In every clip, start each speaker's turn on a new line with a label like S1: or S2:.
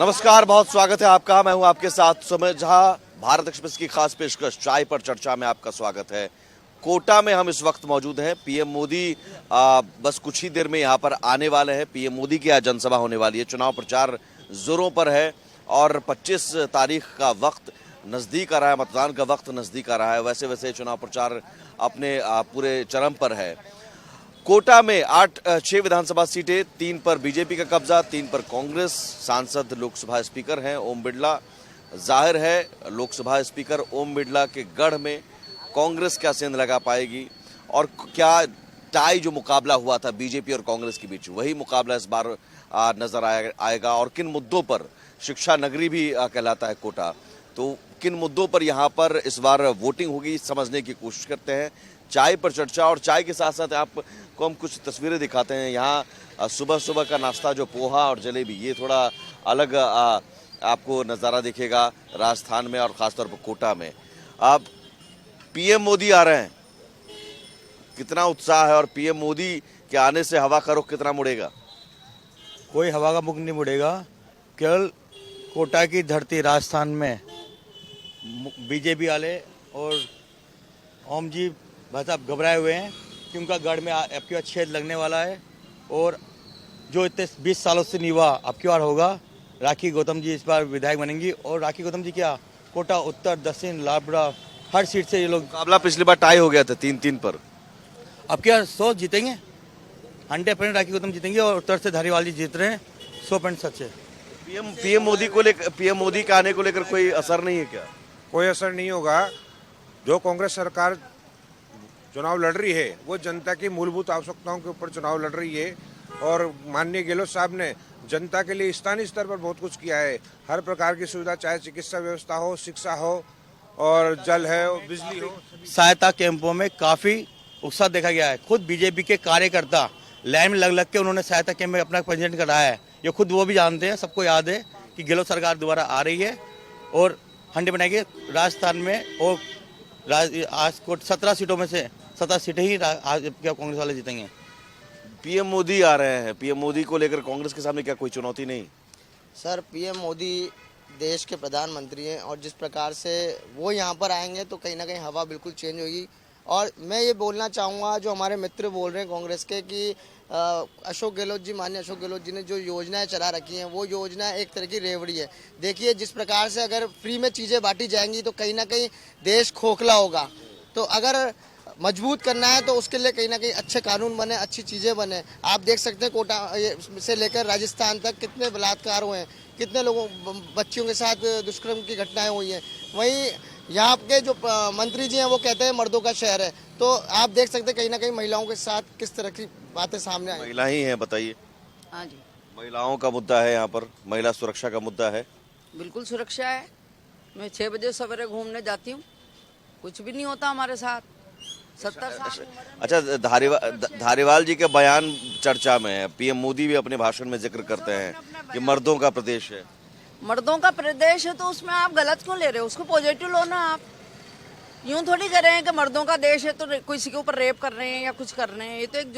S1: नमस्कार, बहुत स्वागत है आपका। मैं हूं आपके साथ समय जहां भारत एक्सप्रेस की खास पेशकश चाय पर चर्चा में आपका स्वागत है। कोटा में हम इस वक्त मौजूद हैं। पीएम मोदी बस कुछ ही देर में यहां पर आने वाले हैं। पीएम मोदी की आज जनसभा होने वाली है। चुनाव प्रचार जोरों पर है और 25 तारीख का वक्त नजदीक आ रहा है, मतदान का वक्त नजदीक आ रहा है। वैसे वैसे चुनाव प्रचार अपने पूरे चरम पर है। कोटा में 6 विधानसभा सीटें, 3 पर बीजेपी का कब्जा, 3 पर कांग्रेस। सांसद लोकसभा स्पीकर हैं ओम बिरला। जाहिर है लोकसभा स्पीकर ओम बिरला के गढ़ में कांग्रेस क्या सेंध लगा पाएगी और क्या टाई जो मुकाबला हुआ था बीजेपी और कांग्रेस के बीच, वही मुकाबला इस बार नजर आएगा। और किन मुद्दों पर, शिक्षा नगरी भी कहलाता है कोटा, तो किन मुद्दों पर यहाँ पर इस बार वोटिंग होगी, समझने की कोशिश करते हैं। चाय पर चर्चा, और चाय के साथ साथ आपको हम कुछ तस्वीरें दिखाते हैं। यहाँ सुबह सुबह का नाश्ता जो पोहा और जलेबी, ये थोड़ा अलग आपको नज़ारा दिखेगा राजस्थान में और ख़ासतौर पर कोटा में। अब पीएम मोदी आ रहे हैं, कितना उत्साह है और पीएम मोदी के आने से हवा का रुख कितना मुड़ेगा?
S2: कोई हवा का मुख नहीं मुड़ेगा। केवल कोटा की धरती राजस्थान में बीजेपी वाले और ओम जी भाई साहब घबराए हुए हैं कि उनका गढ़ में अब की बार छेद लगने वाला है। और जो इतने 20 सालों से नहीं हुआ, अब की बार होगा। राखी गौतम जी इस बार विधायक बनेंगी। और राखी गौतम जी क्या, कोटा उत्तर, दक्षिण, लाबड़ा, हर सीट से ये लोग।
S1: मुकाबला पिछली बार टाई हो गया था 3-3 पर।
S2: अब क्या 100 जीतेंगे, 100% राखी गौतम जीतेंगे। और उत्तर से धारीवाल जी जीत रहे हैं, 100% सच है।
S1: पीएम मोदी को लेकर, पीएम मोदी के आने को लेकर कोई असर नहीं है क्या?
S3: कोई असर नहीं होगा। जो कांग्रेस सरकार चुनाव लड़ रही है वो जनता की मूलभूत आवश्यकताओं के ऊपर चुनाव लड़ रही है। और माननीय गहलोत साहब ने जनता के लिए स्थानीय स्तर पर बहुत कुछ किया है। हर प्रकार की सुविधा, चाहे चिकित्सा व्यवस्था हो, शिक्षा हो और जल है, बिजली हो।
S2: सहायता कैंपों में काफी उत्साह देखा गया है। खुद बीजेपी के कार्यकर्ता लाइन में लग के उन्होंने सहायता कैंप में अपना पंजीयन कराया है। ये खुद वो भी जानते हैं, सबको याद है कि गहलोत सरकार दोबारा आ रही है और हंडे बनाएगी राजस्थान में। और आज को 17 सीटों में से 17 सीटें ही कांग्रेस वाले जीतेंगे।
S1: पीएम मोदी आ रहे हैं, पीएम मोदी को लेकर कांग्रेस के सामने क्या कोई चुनौती नहीं?
S4: सर, पीएम मोदी देश के प्रधानमंत्री हैं और जिस प्रकार से वो यहाँ पर आएंगे तो कहीं ना कहीं हवा बिल्कुल चेंज होगी। और मैं ये बोलना चाहूँगा, जो हमारे मित्र बोल रहे हैं कांग्रेस के, कि अशोक गहलोत जी, माननीय अशोक गहलोत जी ने जो योजनाएं चला रखी हैं, वो योजना एक तरह की रेवड़ी है। देखिए, जिस प्रकार से अगर फ्री में चीज़ें बांटी जाएंगी तो कहीं ना कहीं देश खोखला होगा। तो अगर मजबूत करना है तो उसके लिए कहीं ना कहीं अच्छे कानून बने, अच्छी चीज़ें बने। आप देख सकते हैं कोटा से लेकर राजस्थान तक कितने बलात्कार हुए हैं, कितने लोगों, बच्चियों के साथ दुष्कर्म की घटनाएं हुई हैं। वहीं यहाँ के जो मंत्री जी हैं वो कहते हैं मर्दों का शहर है। तो आप देख सकते हैं कहीं ना कहीं महिलाओं के साथ किस तरह की बातें सामने आई।
S1: महिला ही हैं, बताइए।
S5: हाँ जी,
S1: महिलाओं का मुद्दा है यहाँ पर, महिला सुरक्षा का मुद्दा है।
S5: बिल्कुल सुरक्षा है। मैं 6 बजे सवेरे घूमने जाती हूँ, कुछ भी नहीं होता हमारे साथ। 70 साल।
S1: अच्छा, धारीवाल जी के बयान चर्चा में है। पीएम मोदी भी अपने भाषण में जिक्र करते हैं कि मर्दों का प्रदेश है।
S5: मर्दों का प्रदेश है तो उसमें आप गलत क्यों ले रहे हो? उसको पॉजिटिव लो ना। आप यूं थोड़ी कर रहे हैं कि मर्दों का देश है तो किसी के ऊपर रेप कर रहे हैं या कुछ कर रहे हैं। ये तो एक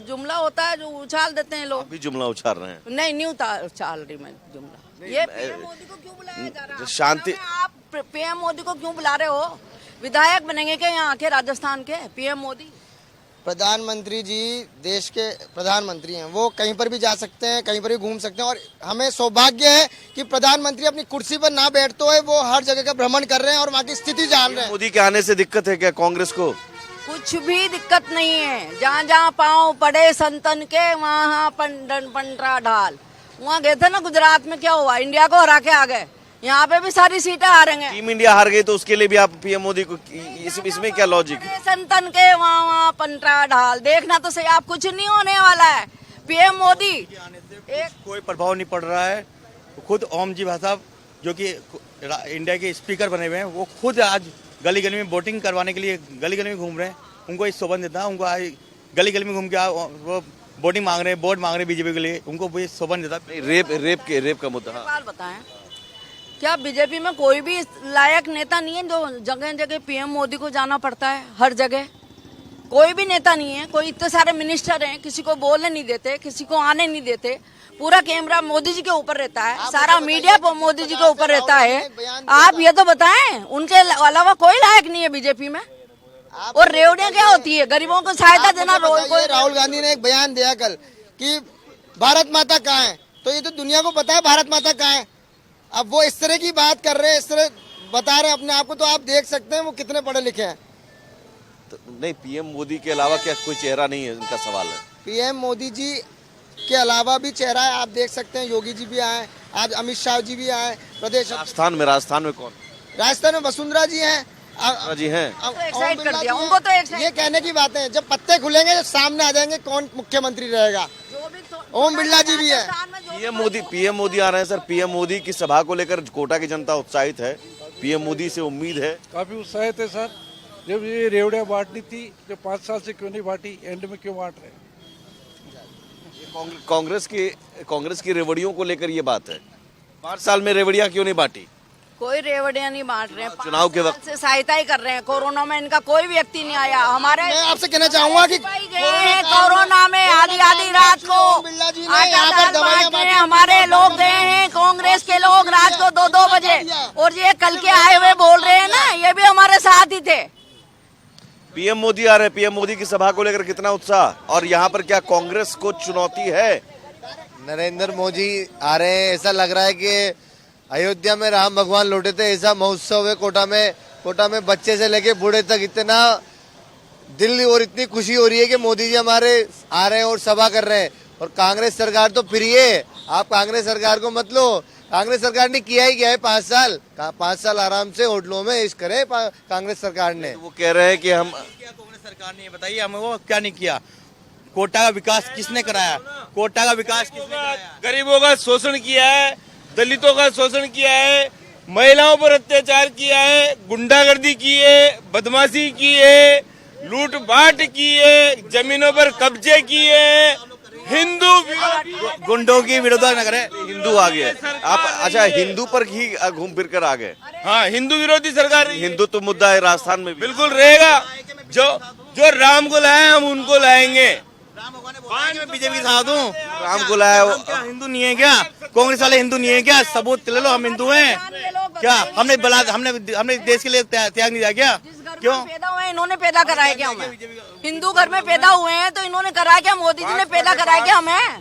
S5: जुमला होता है जो उछाल देते हैं लोग।
S1: भी जुमला उछाल रहे हैं?
S5: नहीं उछाल रही मैं जुमला। ये पीएम मोदी को क्यों बुलाया जा रहा है?
S1: शांति।
S5: आप पीएम मोदी को क्यों बुला रहे हो? विधायक बनेंगे क्या यहाँ के राजस्थान के पीएम मोदी?
S4: प्रधानमंत्री जी देश के प्रधानमंत्री हैं, वो कहीं पर भी जा सकते हैं, कहीं पर भी घूम सकते हैं। और हमें सौभाग्य है कि प्रधानमंत्री अपनी कुर्सी पर ना बैठते हुए वो हर जगह का भ्रमण कर रहे हैं और वहाँ की स्थिति जान रहे हैं।
S1: मोदी के आने से दिक्कत है क्या कांग्रेस को?
S5: कुछ भी दिक्कत नहीं है। जहाँ जहाँ पाँव पड़े संतन के, वहाँ पंडरा ढाल। वहाँ गए थे ना गुजरात में, क्या हुआ? इंडिया को हरा के आ गए। यहाँ पे भी सारी सीटें हारेंगे।
S1: टीम इंडिया हार गई तो उसके लिए भी आप पीएम मोदी को, इसमें क्या लॉजिक है?
S5: संतन के वहाँ पंडरा ढाल, देखना तो सही। आप, कुछ नहीं होने वाला है। पीएम मोदी
S2: एक कोई प्रभाव नहीं पड़ रहा है। खुद ओम जी भाई साहब जो कि इंडिया के स्पीकर बने हुए हैं, वो खुद आज गली गली में वोटिंग करवाने के लिए गली गली में घूम रहे हैं। उनको इस शोभन देता है, उनको गली गली में घूम के वो वोटिंग मांग रहे हैं, वोट मांग रहे हैं बीजेपी के लिए। उनको वो शोभन देता है।
S1: रेप का मुद्दा।
S5: बात बताएं, क्या बीजेपी में कोई भी लायक नेता नहीं है? जो जगह जगह पीएम मोदी को जाना पड़ता है, हर जगह कोई भी नेता नहीं है। कोई इतने सारे मिनिस्टर हैं, किसी को बोलने नहीं देते, किसी को आने नहीं देते। पूरा कैमरा मोदी जी के ऊपर रहता है, सारा मीडिया मोदी जी के ऊपर रहता है। आप ये तो बताएं, उनके अलावा कोई लायक नहीं है बीजेपी में। और रेवड़ियाँ क्या होती है? गरीबों को सहायता देना।
S4: राहुल गांधी ने एक बयान दिया कल कि भारत माता कहाँ है, तो ये तो दुनिया को पता है भारत माता कहाँ है। अब वो इस तरह की बात कर रहे हैं, इस तरह बता रहे हैं अपने आप को, तो आप देख सकते हैं वो कितने पढ़े लिखे हैं।
S1: तो नहीं, पीएम मोदी के अलावा क्या कोई चेहरा नहीं है? इनका सवाल है।
S4: पीएम मोदी जी के अलावा भी चेहरा है, आप देख सकते हैं। योगी जी भी आए, आज अमित शाह जी भी आए प्रदेश।
S1: राजस्थान में कौन?
S4: राजस्थान में वसुंधरा जी हैं।
S1: जी हैं।
S5: एक्साइट कर दिया उनको, तो एक्साइट।
S4: ये कहने की बात है, जब पत्ते खुलेंगे तो सामने आ जाएंगे कौन मुख्यमंत्री रहेगा। ओम बिरला जी भी है।
S1: पीएम मोदी आ रहे हैं सर। पीएम मोदी की सभा को लेकर कोटा की जनता उत्साहित है। पीएम मोदी से उम्मीद है।
S6: काफी उत्साहित है सर। जब ये रेवड़ियाँ बांटनी थी, जो 5 साल से क्यों नहीं बांटी, एंड में क्यों बांट रहे?
S1: कांग्रेस की रेवड़ियों को लेकर ये बात है। 5 साल में रेवड़ियां क्यों नहीं बांटी?
S5: कोई रेवड़ियाँ नहीं बांट रहे हैं।
S1: चुनाव के वक्त
S5: से सहायता ही कर रहे हैं। कोरोना में इनका कोई व्यक्ति नहीं आया। हमारे
S4: मैं आपसे कहना चाहूंगा कि
S5: कोरोना में आधी रात को
S4: बिरला जी ने
S5: आटा
S4: यहाँ
S5: दाल
S4: पर दवाइयाँ
S5: बांटने हमारे लोग गए हैं, कांग्रेस के लोग, रात को 2-2 बजे। और ये कल के आए हुए बोल रहे हैं ना, ये भी हमारे साथ ही थे।
S1: पीएम मोदी आ रहे हैं। पीएम मोदी की सभा को लेकर कितना उत्साह? और यहाँ पर क्या कांग्रेस को चुनौती है?
S7: नरेंद्र मोदी आ रहे हैं। ऐसा लग रहा है कि अयोध्या में राम भगवान लौटे थे, ऐसा महोत्सव है कोटा में। कोटा में बच्चे से लेके बूढ़े तक इतना दिल और इतनी खुशी हो रही है कि मोदी जी हमारे आ रहे हैं और सभा कर रहे हैं। और कांग्रेस सरकार तो फ्री है, आप कांग्रेस सरकार को मत लो। कांग्रेस सरकार ने किया ही क्या है 5 साल? 5 साल आराम से होटलों में ऐश करे कांग्रेस सरकार ने।
S1: वो कह रहे हैं कि हम
S2: कांग्रेस सरकार ने, बताइए हमें वो क्या नहीं किया? कोटा का विकास किसने कराया? कोटा का विकास किसने कराया?
S8: गरीबों का शोषण किया है, दलितों का शोषण किया है, महिलाओं पर अत्याचार किया है, गुंडागर्दी की है, बदमाशी की है, लूट बांट की है, जमीनों पर कब्जे किए, हिंदू
S2: गुंडों की विरोधा न करे।
S1: हिंदू आ गए आप। अच्छा, हिंदू पर ही घूम फिर कर आ गए।
S8: हाँ, हिंदू विरोधी सरकार रही है।
S1: हिंदुत्व मुद्दा है राजस्थान में भी।
S8: बिल्कुल रहेगा। जो राम को लाए हम उनको लाएंगे।
S2: बीजेपी के साथ हूँ।
S1: राम को लाया
S2: क्या हिंदू नहीं है क्या? कांग्रेस वाले हिंदू नहीं है क्या? सबूत ले लो, हम हिंदू हैं क्या? हमने देश के लिए त्याग नहीं दिया क्या? क्यों
S5: पैदा हुए इन्होंने पैदा कराया क्या हमें? हिंदू घर में पैदा हुए हैं तो इन्होंने कराया क्या? मोदी जी ने पैदा कराया क्या हमें?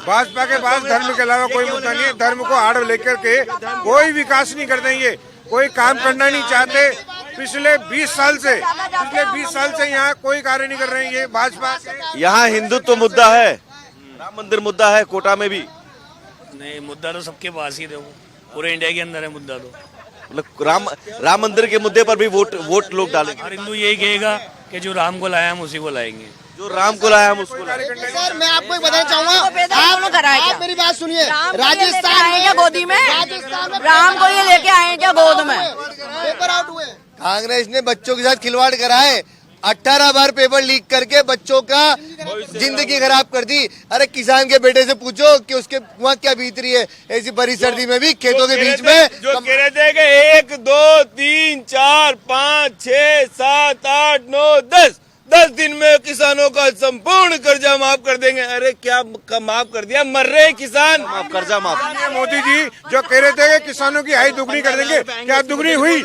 S3: भाजपा के पास धर्म के अलावा कोई मुद्दा नहीं है। धर्म को आड़ लेकर के कोई विकास नहीं करते ये, कोई काम करना नहीं चाहते। पिछले 20 साल से यहाँ कोई कार्य नहीं कर रहे हैं ये भाजपा।
S1: यहाँ हिंदुत्व मुद्दा है, राम मंदिर मुद्दा है कोटा में भी।
S9: नहीं, मुद्दा तो सबके पास ही देखो, पूरे इंडिया के अंदर है मुद्दा तो।
S1: मतलब राम मंदिर के मुद्दे पर भी वोट लोग डालेंगे।
S9: हर हिंदू यही कहेगा कि जो राम को लाया हम उसी को लाएंगे।
S1: जो राम को लाया हम उसको लाएंगे।
S4: सर मैं आपको एक बताना चाहूंगा, आप मेरी बात सुनिए।
S5: राजस्थान आए क्या गोदी में? राम को ये लेके आए क्या गोद में?
S4: पेपर आउट हुए।
S7: कांग्रेस ने बच्चों के साथ खिलवाड़ करा है। 18 बार पेपर लीक करके बच्चों का जिंदगी खराब कर दी। अरे किसान के बेटे से पूछो कि उसके वहाँ क्या बीत रही है ऐसी बड़ी सर्दी में भी, खेतों के बीच में।
S8: जो कह रहे थे कि 1 2 3 4 5 6 7 8 9 10 दिन में किसानों का संपूर्ण कर्जा माफ कर देंगे। अरे क्या माफ कर दिया? मर रहे किसान।
S1: कर्जा माफ।
S3: मोदी जी जो कह रहे थे कि किसानों की आय दुगनी कर देंगे, क्या दुगनी हुई?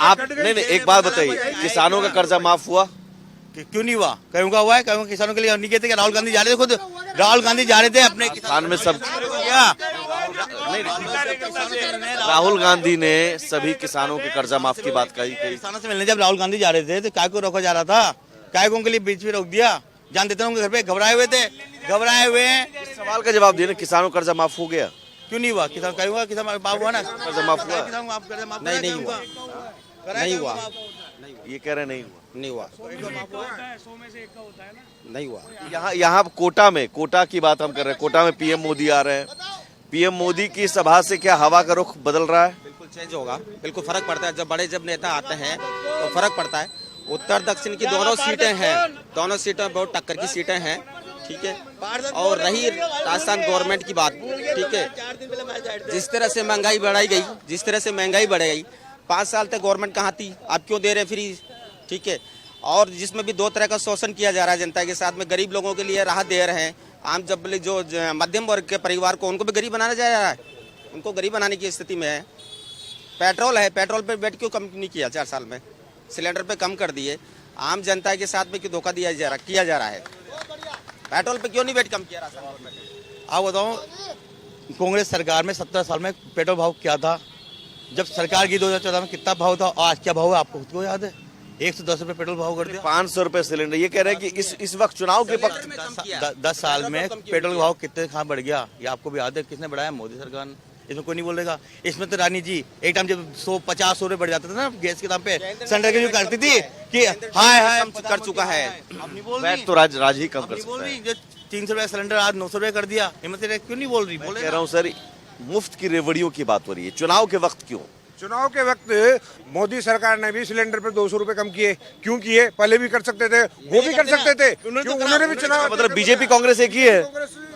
S1: आप नहीं, एक बात बताइए, किसानों का कर्जा माफ हुआ?
S2: क्यों नहीं हुआ? कहूँ का हुआ है। कहूँ किसानों के लिए नहीं कहते। राहुल गांधी जा रहे थे, खुद राहुल गांधी जा रहे थे अपने
S1: किसान में सब
S2: क्या?
S1: राहुल गांधी ने सभी किसानों के कर्जा माफ की बात कही।
S2: किसानों से मिलने जब राहुल गांधी जा रहे थे तो काय को रोका जा रहा था? काय को उनके लिए बीच में रोक दिया? जान देते उनके घर पे घबराए हुए थे, घबराए हुए हैं।
S1: सवाल का जवाब दिए ना, किसानों का कर्जा माफ हो गया?
S2: क्यों नहीं हुआ? किसान का हुआ, किसान माफ हुआ ना?
S1: कर्जा माफ हुआ?
S2: किसान माफ कर माफ
S7: नहीं हुआ, नहीं हुआ,
S1: ये कह रहे नहीं हुआ।
S7: नहीं हुआ, नहीं हुआ।
S1: यहाँ कोटा की बात हम कर रहे हैं। कोटा में पीएम मोदी आ रहे हैं। पीएम मोदी की सभा से क्या हवा का रुख बदल रहा है?
S10: बिल्कुल चेंज होगा, बिल्कुल फर्क पड़ता है। जब नेता आते हैं तो फर्क पड़ता है। उत्तर दक्षिण की दोनों सीटें हैं, दोनों सीटें बहुत टक्कर की सीटें हैं, ठीक है। और रही राजस्थान गवर्नमेंट की बात, ठीक है, जिस तरह से महंगाई बढ़ाई गई, 5 साल तक गवर्नमेंट कहाँ थी? आप क्यों दे रहे हैं फ्री? ठीक है, और जिसमें भी दो तरह का शोषण किया जा रहा है जनता के साथ में। गरीब लोगों के लिए राहत दे रहे हैं, आम जब जो मध्यम वर्ग के परिवार को उनको भी गरीब बनाया जा रहा है, उनको गरीब बनाने की स्थिति में है। पेट्रोल है, पेट्रोल पे वेट क्यों कम नहीं किया 4 साल में, सिलेंडर पे कम कर दिए। आम जनता के साथ में क्यों धोखा किया जा रहा है, पेट्रोल पे क्यों नहीं वेट कम किया राजस्थान गवर्नमेंट ने?
S2: आप बताओ, कांग्रेस सरकार में 17 साल में पेट्रोल भाव क्या था? जब सरकार की 2014 में कितना भाव था और आज क्या भाव है आपको खुद को याद है? 110 रुपए पेट्रोल भाव कर दिया।
S1: 500 रुपए सिलेंडर। ये कह रहे हैं कि इस वक्त चुनाव के वक्त
S2: 10 साल में पेट्रोल भाव कितने कहाँ बढ़ गया, ये आपको भी याद है? किसने बढ़ाया? मोदी सरकार ने। इसमें कोई नहीं बोलेगा। इसमें तो रानी जी एक टाइम जब 150 रुपए बढ़ जाता था ना गैस के दाम पे, सिलेंडर की जो करती थी कि हाय
S10: कर चुका है।
S1: वैट तो राज ही कम कर सकता है।
S2: जो 300 रुपए सिलेंडर आज 900 रुपए कर दिया, हिम्मत क्यों नहीं बोल रही?
S1: कह रहा हूँ सर, मुफ्त की रेवड़ियों की बात हो रही है, चुनाव के वक्त क्यों?
S3: चुनाव के वक्त मोदी सरकार ने भी सिलेंडर पे 200 रुपए कम किए। क्यों किए? पहले भी कर सकते थे, वो भी कर सकते थे। उन्होंने भी चुनाव,
S1: मतलब बीजेपी कांग्रेस एक ही है,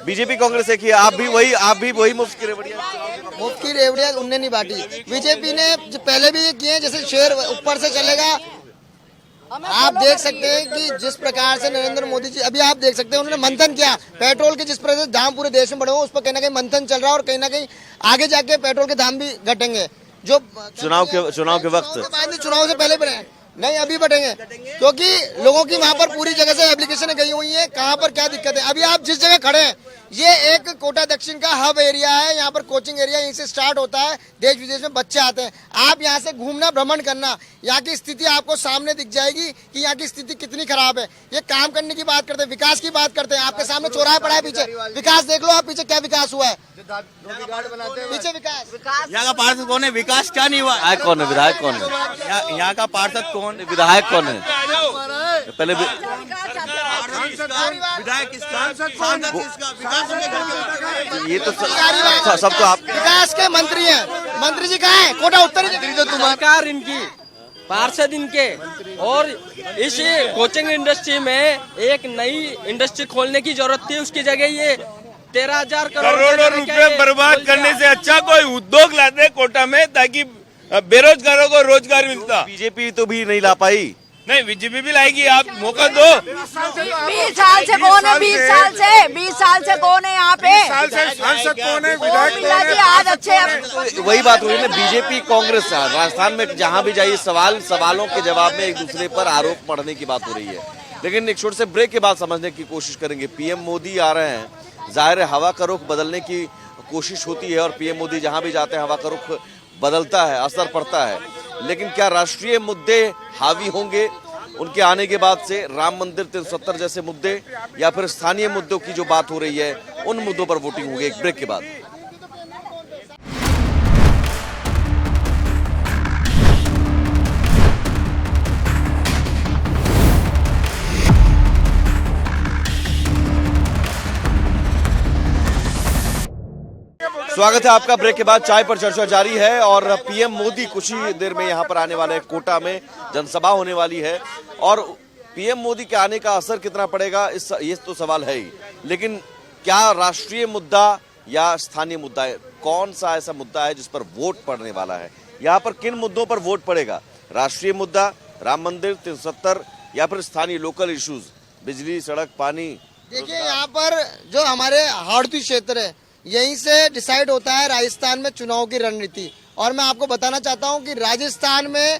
S1: बीजेपी कांग्रेस एक ही है। आप भी वही मुफ्त की रेवड़ियां।
S4: मुफ्त की रेवड़ियां उनने नहीं बांटी, बीजेपी ने पहले भी ये किए। जैसे शेयर ऊपर से चलेगा, आप देख सकते हैं कि जिस प्रकार से नरेंद्र मोदी जी, अभी आप देख सकते हैं उन्होंने मंथन किया। पेट्रोल के जिस प्रकार से दाम पूरे देश में बढ़े हो, उस पर कहीं ना कहीं मंथन चल रहा है और कहीं ना कहीं आगे जाके पेट्रोल के दाम भी घटेंगे। जो
S1: चुनाव के वक्त,
S4: चुनाव से पहले बढ़े नहीं, अभी बढ़ेंगे, क्योंकि लोगों की वहाँ पर पूरी जगह से एप्लीकेशन गई हुई है, कहाँ पर क्या दिक्कत है। अभी आप जिस जगह खड़े हैं, ये एक कोटा दक्षिण का हब एरिया है, यहाँ पर कोचिंग एरिया यहीं से स्टार्ट होता है, देश विदेश में बच्चे आते हैं। आप यहाँ से घूमना, भ्रमण करना, यहाँ की स्थिति आपको सामने दिख जाएगी कि यहाँ की स्थिति कितनी खराब है। ये काम करने की बात करते हैं, विकास की बात करते हैं। आपके सामने चौराहा पड़ा है, पीछे विकास देख लो आप, पीछे क्या विकास हुआ है, पीछे विकास।
S2: यहाँ का पार्षद कौन है? विकास क्या नहीं हुआ?
S1: विधायक कौन है? विधायक कौन है?
S2: यहाँ का पार्षद कौन?
S1: विधायक कौन है? पहले
S2: विधायक किसका?
S1: ये तो सब तो आप
S4: विकास के मंत्री हैं। मंत्री जी कहाँ हैं? कोटा उत्तर
S11: सरकार इनकी, पार्षद इनके। और इस कोचिंग इंडस्ट्री में एक नई इंडस्ट्री खोलने की जरूरत थी, उसकी जगह ये 13,000
S8: करोड़ों रुपए बर्बाद करने से अच्छा कोई उद्योग लाते कोटा में, ताकि बेरोजगारों को रोजगार मिलता।
S1: बीजेपी तो भी नहीं ला पाई।
S8: नहीं, बीजेपी भी लाएगी, आप मौका दो।
S5: 20 साल से कौन है? 20 साल से कौन है यहाँ पे?
S3: सांसद कौन है? विधायक कौन है?
S5: आज अच्छे
S1: तो वही बात हो रही है ना, बीजेपी कांग्रेस राजस्थान में जहां भी जाइए सवालों के जवाब में एक दूसरे पर आरोप पड़ने की बात हो रही है। लेकिन एक छोटे से ब्रेक के बाद समझने की कोशिश करेंगे। पीएम मोदी आ रहे हैं, जाहिर है हवा का रुख बदलने की कोशिश होती है और पीएम मोदी जहां भी जाते हैं हवा का रुख बदलता है, असर पड़ता है। लेकिन क्या राष्ट्रीय मुद्दे हावी होंगे उनके आने के बाद से? राम मंदिर 370 जैसे मुद्दे या फिर स्थानीय मुद्दों की जो बात हो रही है, उन मुद्दों पर वोटिंग होगी। एक ब्रेक के बाद। स्वागत है आपका। ब्रेक के बाद चाय पर चर्चा जारी है और पीएम मोदी कुछ ही देर में यहां पर आने वाले हैं। कोटा में जनसभा होने वाली है और पीएम मोदी के आने का असर कितना पड़ेगा, ये तो सवाल है ही। लेकिन क्या राष्ट्रीय मुद्दा या स्थानीय मुद्दा है? कौन सा ऐसा मुद्दा है जिस पर वोट पड़ने वाला है? यहाँ पर किन मुद्दों पर वोट पड़ेगा? राष्ट्रीय मुद्दा, राम मंदिर 370 या फिर स्थानीय लोकल इश्यूज, बिजली, सड़क, पानी?
S4: देखिए, यहाँ पर जो हमारे हाड़ती क्षेत्र है, यहीं से डिसाइड होता है राजस्थान में चुनाव की रणनीति। और मैं आपको बताना चाहता हूं कि राजस्थान में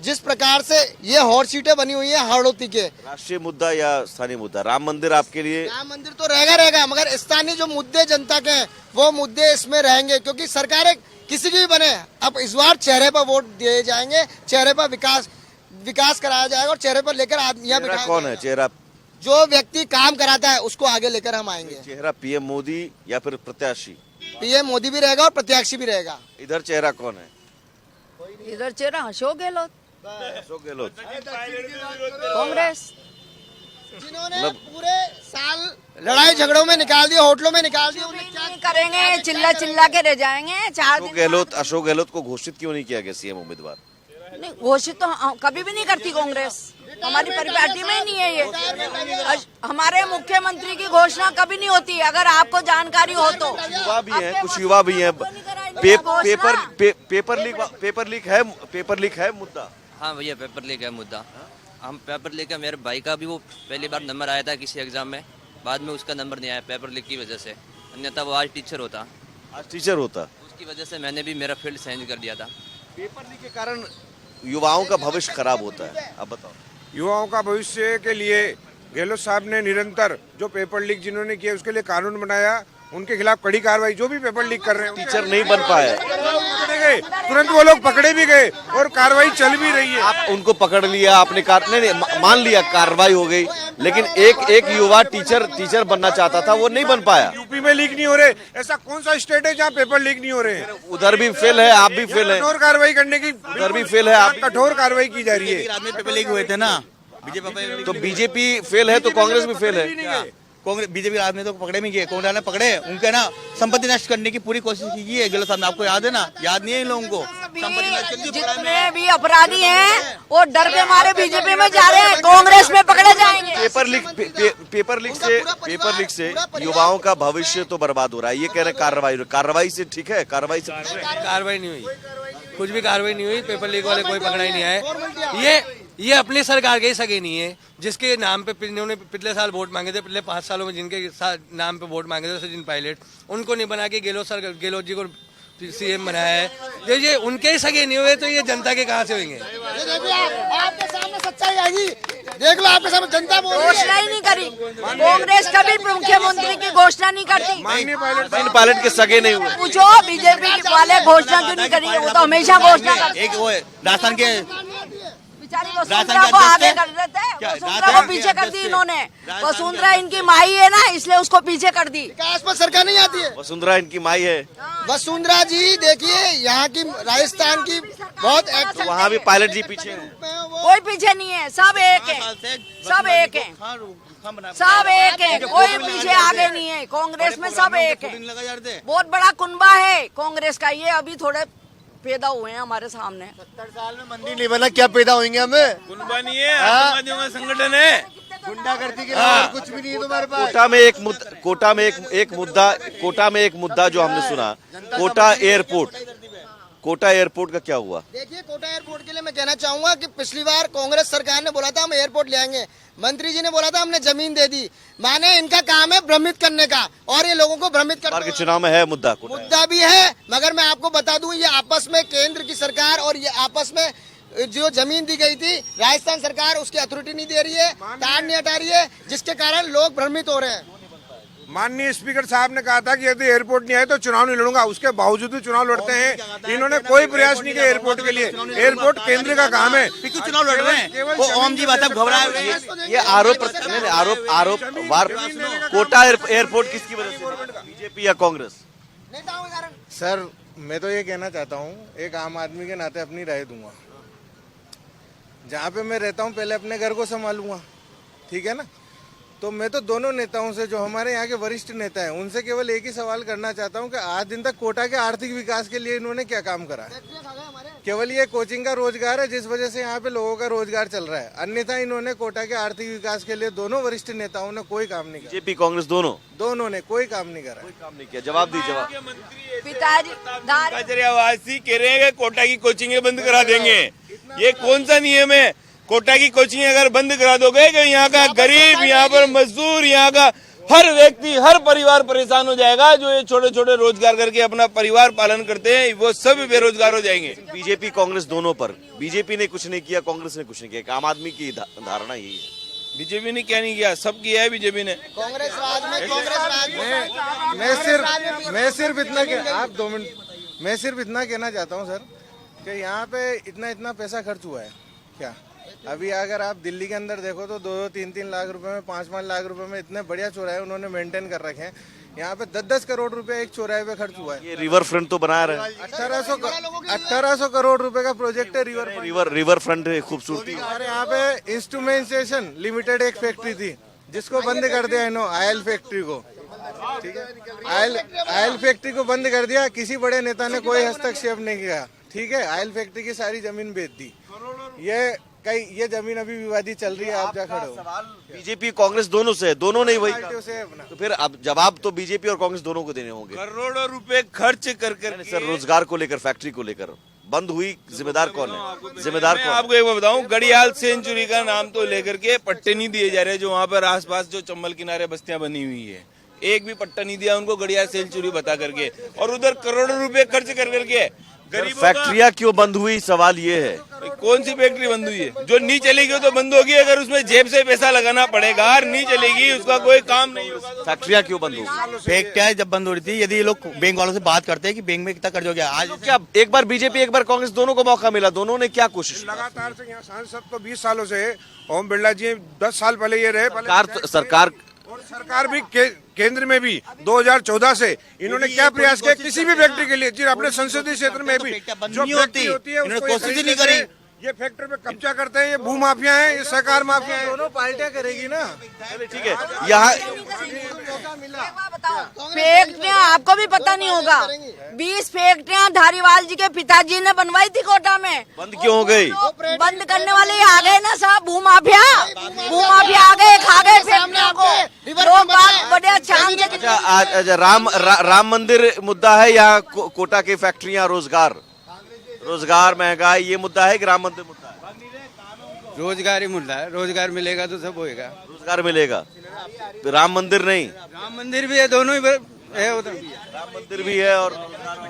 S4: जिस प्रकार से ये हॉट सीटें बनी हुई है हाड़ौती के,
S1: राष्ट्रीय मुद्दा या स्थानीय मुद्दा? राम मंदिर आपके लिए?
S4: राम मंदिर तो रहेगा, मगर स्थानीय जो मुद्दे जनता के हैं वो मुद्दे इसमें रहेंगे, क्योंकि सरकारें किसी की भी बने, अब इस बार चेहरे पर वोट दिए जाएंगे, चेहरे पर विकास कराया जाएगा और चेहरे पर लेकर यहाँ बिठाया।
S1: कौन है चेहरा?
S4: जो व्यक्ति काम कराता है उसको आगे लेकर हम आएंगे।
S1: चेहरा पीएम मोदी या फिर प्रत्याशी?
S4: पीएम मोदी भी रहेगा और प्रत्याशी भी रहेगा।
S1: इधर चेहरा कौन है?
S5: इधर चेहरा अशोक गहलोत, कांग्रेस,
S4: जिन्होंने पूरे साल लड़ाई झगड़ों में निकाल दिए, होटलों में निकाल दिए। उन्हें क्या
S5: करेंगे? चिल्ला के रह जाएंगे। 4 दिन
S1: अशोक गहलोत को घोषित क्यों नहीं किया गया सीएम उम्मीदवार?
S5: नहीं, घोषित तो कभी भी नहीं करती कांग्रेस, हमारी परिपाटी में नहीं है ये। हमारे मुख्यमंत्री की घोषणा कभी नहीं होती, अगर आपको जानकारी हो तो।
S1: युवा भी हैं, कुछ युवा भी हैं। पेपर लीक है मुद्दा।
S11: हाँ भैया, पेपर लीक है मुद्दा। हम पेपर लीक का, मेरे भाई का भी वो पहली बार नंबर आया था किसी एग्जाम में, बाद में उसका नंबर नहीं आया पेपर लीक की वजह से, अन्यथा वो आज टीचर होता।
S1: आज टीचर होता।
S11: उसकी वजह से मैंने भी मेरा फील्ड चेंज कर दिया था।
S1: पेपर लीक के कारण युवाओं का भविष्य खराब होता है, आप बताओ।
S3: युवाओं का भविष्य के लिए गहलोत साहब ने निरंतर जो पेपर लीक जिन्होंने किया उसके लिए कानून बनाया, उनके खिलाफ कड़ी कार्रवाई, जो भी पेपर लीक कर रहे हैं
S1: टीचर नहीं बन पाए,
S3: पकड़े गए, तुरंत वो लोग पकड़े भी गए और कार्रवाई चल भी रही है।
S1: आप उनको पकड़ लिया आपने, नहीं मान लिया कार्रवाई हो गई, लेकिन एक युवा टीचर बनना चाहता था, वो नहीं बन पाया।
S3: यूपी में लीक नहीं हो रहे, ऐसा कौन सा स्टेट है जहाँ पेपर लीक नहीं हो रहे हैं?
S1: उधर भी फेल है, आप भी फेल है।
S3: कठोर कार्रवाई करने की,
S1: उधर भी फेल है, आप
S3: कठोर कार्रवाई की जा रही है।
S2: पेपर लीक हुए थे ना, बीजेपी
S1: तो बीजेपी फेल है तो कांग्रेस भी फेल है।
S2: कांग्रेस बीजेपी आदमी तो पकड़े नहीं गए, कांग्रेस ने पकड़े, उनके ना संपत्ति नष्ट करने की पूरी कोशिश की है गहलोत साहब ने, आपको याद है ना? याद नहीं है इन लोगों को? संपत्ति नष्ट करने की
S5: जितने भी अपराधी हैं वो डर के मारे बीजेपी में जा रहे हैं, कांग्रेस में पकड़े जाएंगे।
S1: पेपर लीक से युवाओं का भविष्य तो बर्बाद हो रहा है, ये कह रहे कार्रवाई से ठीक है, कार्रवाई से
S11: कार्रवाई नहीं हुई, कुछ भी कार्रवाई नहीं हुई, पेपर लीक वाले कोई पकड़ा ही नहीं आए। ये अपनी सरकार के ही सगे नहीं है, जिसके नाम पे इन्होंने पिछले साल वोट मांगे थे, पिछले 5 सालों में जिनके नाम पे वोट मांगे थे, सचिन पायलट, उनको नहीं बना के गहलोत जी को सीएम बनाया है। ये उनके ही सगे नहीं हुए तो ये जनता के कहाँ से होंगे?
S4: आपके सामने सच्चाई आएगी, देख लो, आपके सामने जनता
S5: घोषणा ही नहीं करी, कांग्रेस कभी मुख्यमंत्री की घोषणा नहीं करती।
S1: सचिन पायलट के सगे नहीं हुए,
S5: पूछो बीजेपी वाले घोषणा क्यों नहीं करी, वो तो हमेशा घोषणा करते।
S2: एक वो राजस्थान के
S5: बेचारी वसुंधरा को आगे कर देते हैं, वसुंधरा को पीछे कर दी इन्होंने। वसुंधरा इनकी माई है ना, इसलिए उसको पीछे कर दी।
S4: विकास पर सरकार नहीं आती है।
S1: वसुंधरा इनकी माई है।
S4: वसुंधरा जी देखिए, यहाँ की राजस्थान की बहुत
S1: तो वहाँ भी पायलट जी पीछे हैं।
S5: कोई पीछे नहीं है, सब एक है, सब एक है, सब एक है, कोई पीछे आगे नहीं है। कांग्रेस में सब एक है, बहुत बड़ा कुनबा है कांग्रेस का। ये अभी थोड़े पैदा हुए हैं हमारे सामने।
S7: 70 साल में मंदिर नहीं बना, क्या पैदा होंगे हमें?
S8: कुनबा नहीं है, आतंकवादियों का संगठन है,
S7: गुंडागर्दी के अलावा कुछ भी नहीं है तुम्हारे पास।
S1: कोटा में एक मुद्दा जो हमने सुना, कोटा एयरपोर्ट का क्या हुआ?
S4: देखिए, कोटा एयरपोर्ट के लिए मैं कहना चाहूंगा कि पिछली बार कांग्रेस सरकार ने बोला था हम एयरपोर्ट ले आएंगे, मंत्री जी ने बोला था हमने जमीन दे दी। माने इनका काम है भ्रमित करने का, और ये लोगों को भ्रमित करने
S1: के चुनाव में है मुद्दा
S4: भी है। मगर मैं आपको बता दूं, ये आपस में केंद्र की सरकार और ये आपस में जो जमीन दी गई थी, राजस्थान सरकार उसकी अथॉरिटी नहीं दे रही है, तार नहीं हटा रही है, जिसके कारण लोग भ्रमित हो रहे हैं।
S3: माननीय स्पीकर साहब ने कहा था कि यदि एयरपोर्ट नहीं आए तो चुनाव नहीं लड़ूंगा, उसके बावजूद भी चुनाव लड़ते हैं। इन्होंने कोई प्रयास नहीं किया एयरपोर्ट के लिए। एयरपोर्ट केंद्र का काम है,
S2: चुनाव लड़ रहे हैं वो ओम जी बात घबराए।
S1: ये आरोप कोटा एयरपोर्ट किसकी वजह से, बीजेपी या कांग्रेस?
S7: सर मैं तो ये कहना चाहता हूँ, एक आम आदमी के नाते अपनी राय दूंगा। जहाँ पे मैं रहता हूँ पहले अपने घर को संभालूंगा, ठीक है ना? तो मैं तो दोनों नेताओं से, जो हमारे यहाँ के वरिष्ठ नेता हैं, उनसे केवल एक ही सवाल करना चाहता हूँ कि आज दिन तक कोटा के आर्थिक विकास के लिए इन्होंने क्या काम करा है? केवल ये कोचिंग का रोजगार है जिस वजह से यहाँ पे लोगों का रोजगार चल रहा है, अन्यथा इन्होंने कोटा के आर्थिक विकास के लिए दोनों वरिष्ठ नेताओं ने कोई काम नहीं किया।
S1: बीजेपी कांग्रेस दोनों
S7: ने कोई काम नहीं करा,
S1: कोई काम नहीं किया। जवाब दी जवाब।
S5: पिताजी
S8: आवासी कह रहे हैं कि कोटा की कोचिंगें बंद करा देंगे। ये कौन सा नियम है? कोटा की कोचिंग अगर बंद करा दोगे कि यहाँ का गरीब, यहाँ पर मजदूर, यहाँ का हर व्यक्ति, हर परिवार परेशान हो जाएगा। जो ये छोटे छोटे रोजगार करके अपना परिवार पालन करते हैं, वो सब बेरोजगार हो जाएंगे।
S1: बीजेपी कांग्रेस दोनों पर, बीजेपी ने कुछ नहीं किया, कांग्रेस ने कुछ नहीं किया। आम आदमी की धारणा यही है।
S8: बीजेपी ने क्या नहीं किया, सब किया है बीजेपी ने।
S4: कांग्रेस राज में
S7: मैं सिर्फ इतना आप 2 मिनट, मैं सिर्फ इतना कहना चाहता हूँ सर कि यहाँ पे इतना पैसा खर्च हुआ है क्या? अभी अगर आप दिल्ली के अंदर देखो तो 2-3 लाख रुपए में, 5-5 लाख रुपए में इतने बढ़िया चौराहे उन्होंने मेंटेन कर रखे हैं। यहाँ पे 10-10 करोड़ रुपए एक चौराहे पे खर्च हुआ है।
S1: ये रिवर फ्रंट तो बना रहे हैं।
S7: 1800 करोड़ रुपए का प्रोजेक्ट है
S1: रिवर फ्रंट खूबसूरती।
S7: हमारे यहाँ पे इंस्ट्रूमेंटेशन लिमिटेड एक फैक्ट्री थी जिसको बंद कर दिया इन्होंने, आयल फैक्ट्री को, ठीक है? आयल फैक्ट्री को बंद कर दिया, किसी बड़े नेता ने कोई हस्तक्षेप नहीं किया, ठीक है? आयल फैक्ट्री की सारी जमीन बेच दी। ये जमीन अभी विवादित चल रही है, आप जा खड़े हो।
S1: बीजेपी कांग्रेस दोनों से, दोनों नहीं वही। तो फिर अब जवाब तो बीजेपी और कांग्रेस दोनों को देने होंगे।
S8: करोड़ों रुपए खर्च कर
S1: सर रोजगार को लेकर, फैक्ट्री को लेकर बंद हुई, जिम्मेदार कौन है? जिम्मेदार
S8: मैं
S1: कौन है?
S8: आपको एक बात बताऊं, गढ़ियाल सेंचुरी का नाम तो लेकर के पट्टे नहीं दिए जा रहे, जो वहाँ पर आसपास जो चंबल किनारे बस्तियां बनी हुई है, एक भी पट्टा नहीं दिया उनको गढ़ियाल सेंचुरी बता करके, और उधर करोड़ों रुपए खर्च कर करके गरीबों का।
S1: फैक्ट्रियां क्यों बंद हुई, सवाल ये है।
S8: कौन सी फैक्ट्री बंद हुई है? जो नहीं चलेगी तो बंद होगी, अगर उसमें जेब से पैसा लगाना पड़ेगा, नहीं चलेगी उसका कोई काम नहीं होगा।
S1: फैक्ट्रियां क्यों बंद हुई?
S2: फैक्ट्रियां जब बंद हो रही थी, यदि ये लोग बैंक वालों से बात करते हैं कि बैंक में कितना कर्ज हो गया, आज
S1: तो क्या एक बार बीजेपी एक बार कांग्रेस दोनों को मौका मिला, दोनों ने क्या कोशिश की?
S3: लगातार से यहाँ सांसद तो 20 सालों से ओम बिरला जी 10 साल पहले ये रहे,
S1: सरकार
S3: और सरकार भी केंद्र में भी 2014 से इन्होंने क्या प्रयास किया किसी भी फैक्ट्री के लिए, जी अपने संसदीय क्षेत्र में भी जो फैक्ट्री होती है उसको कोशिश नहीं करी। ये फैक्ट्री पे कब्जा करते हैं, ये भू माफिया है, ये सहकार माफिया है, दोनों पार्टियां करेगी ना।
S1: ठीक है, यहाँ
S5: फैक्ट्रियां आपको भी पता नहीं होगा, 20 फैक्ट्रियां धारीवाल जी के पिताजी ने बनवाई थी कोटा में।
S1: बंद क्यों हो गई?
S5: बंद करने वाले ही आ गए ना साहब, भूमाफिया आ गए, खा गए फैक्ट्रियों को। लोग बात बड़े अच्छा से।
S1: अच्छा, आज राम मंदिर मुद्दा है या कोटा की फैक्ट्रियां, रोजगार महंगाई, ये मुद्दा है कि राम मंदिर मुद्दा है?
S10: रोजगार ही मुद्दा है, रोजगार मिलेगा तो सब होएगा।
S1: रोजगार मिलेगा, राम मंदिर नहीं?
S10: राम मंदिर भी है, दोनों ही है उधर।
S1: राम मंदिर भी है और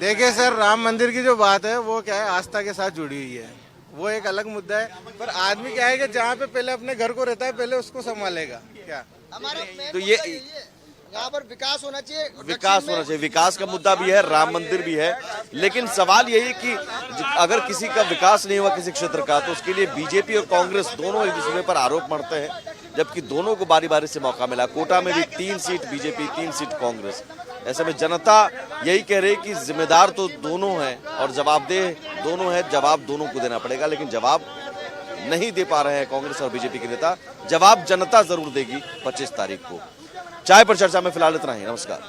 S7: देखिए सर, राम मंदिर की जो बात है वो क्या है, आस्था के साथ जुड़ी हुई है, वो एक अलग मुद्दा है। पर आदमी क्या है कि जहाँ पे पहले अपने घर को रहता है पहले उसको संभालेगा क्या।
S1: तो ये
S4: यहाँ पर विकास होना चाहिए,
S1: विकास का मुद्दा भी है, राम मंदिर भी है, लेकिन सवाल यही है कि अगर किसी का विकास नहीं हुआ किसी क्षेत्र का, तो उसके लिए बीजेपी और कांग्रेस दोनों एक दूसरे पर आरोप मढ़ते हैं, जबकि दोनों को बारी बारी से मौका मिला। कोटा में भी 3 सीट बीजेपी, 3 सीट कांग्रेस। ऐसे में जनता यही कह रही कि जिम्मेदार तो दोनों हैं और जवाबदेह दोनों हैं, जवाब दोनों को देना पड़ेगा, लेकिन जवाब नहीं दे पा रहे हैं कांग्रेस और बीजेपी के नेता। जवाब जनता जरूर देगी 25 तारीख को। चाय पर चर्चा में फिलहाल इतना ही, नमस्कार।